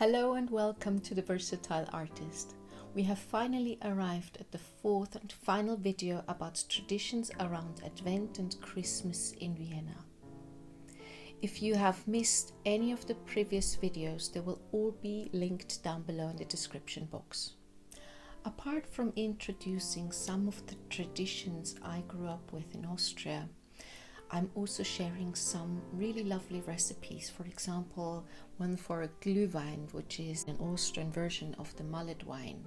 Hello and welcome to The Versatile Artist. We have finally arrived at the fourth and final video about traditions around Advent and Christmas in Vienna. If you have missed any of the previous videos, they will all be linked down below in the description box. Apart from introducing some of the traditions I grew up with in Austria, I'm also sharing some really lovely recipes. For example, one for a Glühwein, which is an Austrian version of the mullet wine,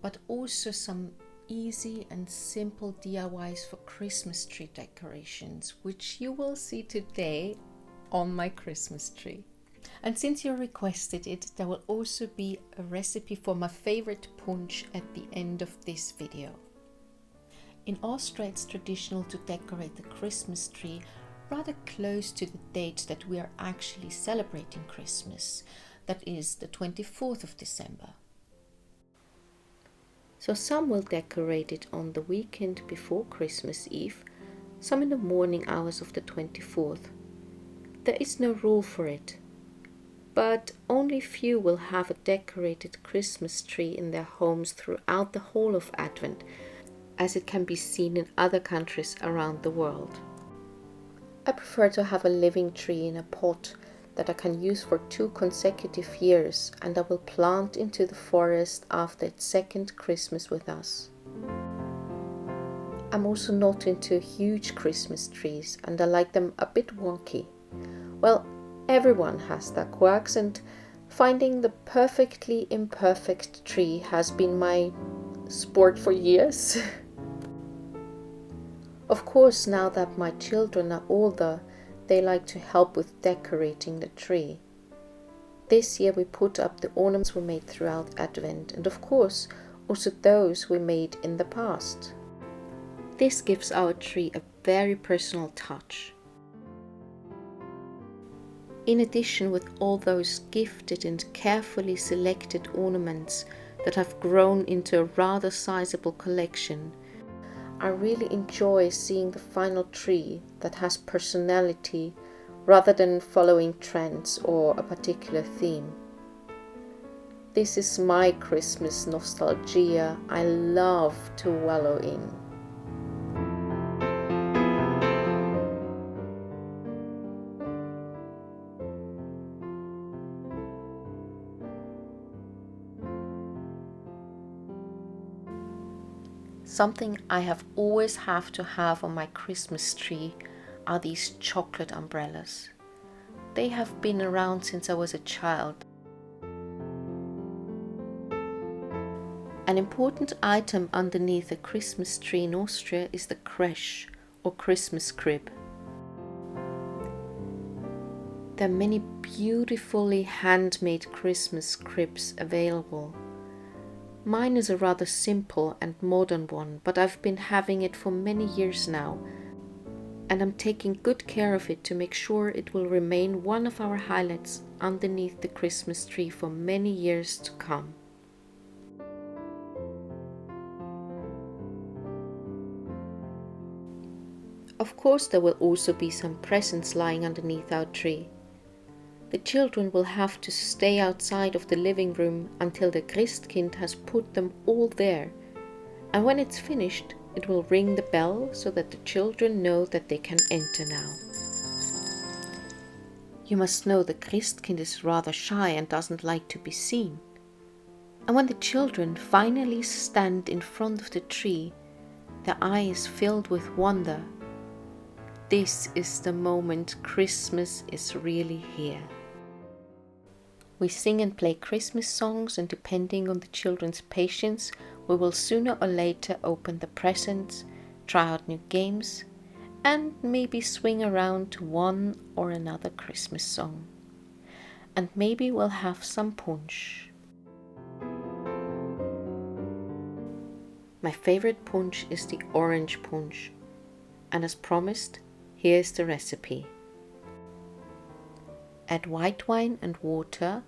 but also some easy and simple DIYs for Christmas tree decorations, which you will see today on my Christmas tree. And since you requested it, there will also be a recipe for my favorite punch at the end of this video. In Austria, it's traditional to decorate the Christmas tree rather close to the date that we are actually celebrating Christmas, that is the 24th of December. So some will decorate it on the weekend before Christmas Eve, some in the morning hours of the 24th. There is no rule for it, but only few will have a decorated Christmas tree in their homes throughout the whole of Advent, as it can be seen in other countries around the world. I prefer to have a living tree in a pot that I can use for 2 consecutive years, and I will plant into the forest after its second Christmas with us. I'm also not into huge Christmas trees, and I like them a bit wonky. Well, everyone has their quirks, and finding the perfectly imperfect tree has been my sport for years. Of course, now that my children are older, they like to help with decorating the tree. This year we put up the ornaments we made throughout Advent, and of course also those we made in the past. This gives our tree a very personal touch. In addition, with all those gifted and carefully selected ornaments that have grown into a rather sizable collection, I really enjoy seeing the final tree that has personality rather than following trends or a particular theme. This is my Christmas nostalgia I love to wallow in. Something I have always have to have on my Christmas tree are these chocolate umbrellas. They have been around since I was a child. An important item underneath a Christmas tree in Austria is the crèche or Christmas crib. There are many beautifully handmade Christmas cribs available. Mine is a rather simple and modern one, but I've been having it for many years now, and I'm taking good care of it to make sure it will remain one of our highlights underneath the Christmas tree for many years to come. Of course, there will also be some presents lying underneath our tree. The children will have to stay outside of the living room until the Christkind has put them all there, and when it's finished, it will ring the bell so that the children know that they can enter now. You must know the Christkind is rather shy and doesn't like to be seen. And when the children finally stand in front of the tree, their eyes filled with wonder. This is the moment Christmas is really here. We sing and play Christmas songs, and depending on the children's patience, we will sooner or later open the presents, try out new games, and maybe swing around to one or another Christmas song. And maybe we'll have some punch. My favorite punch is the orange punch, and as promised, here's the recipe. Add white wine and water,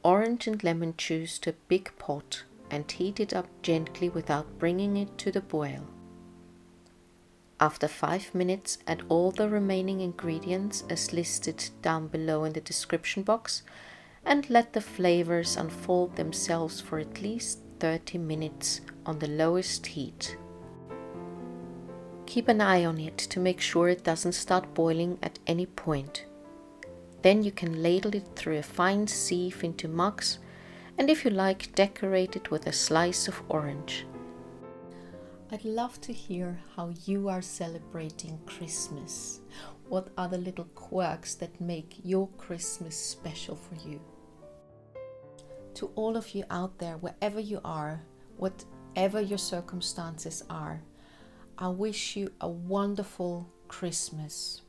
orange and lemon juice to a big pot and heat it up gently without bringing it to the boil. After 5 minutes, add all the remaining ingredients as listed down below in the description box and let the flavors unfold themselves for at least 30 minutes on the lowest heat. Keep an eye on it to make sure it doesn't start boiling at any point. Then you can ladle it through a fine sieve into mugs, and if you like, decorate it with a slice of orange. I'd love to hear how you are celebrating Christmas. What are the little quirks that make your Christmas special for you? To all of you out there, wherever you are, whatever your circumstances are, I wish you a wonderful Christmas.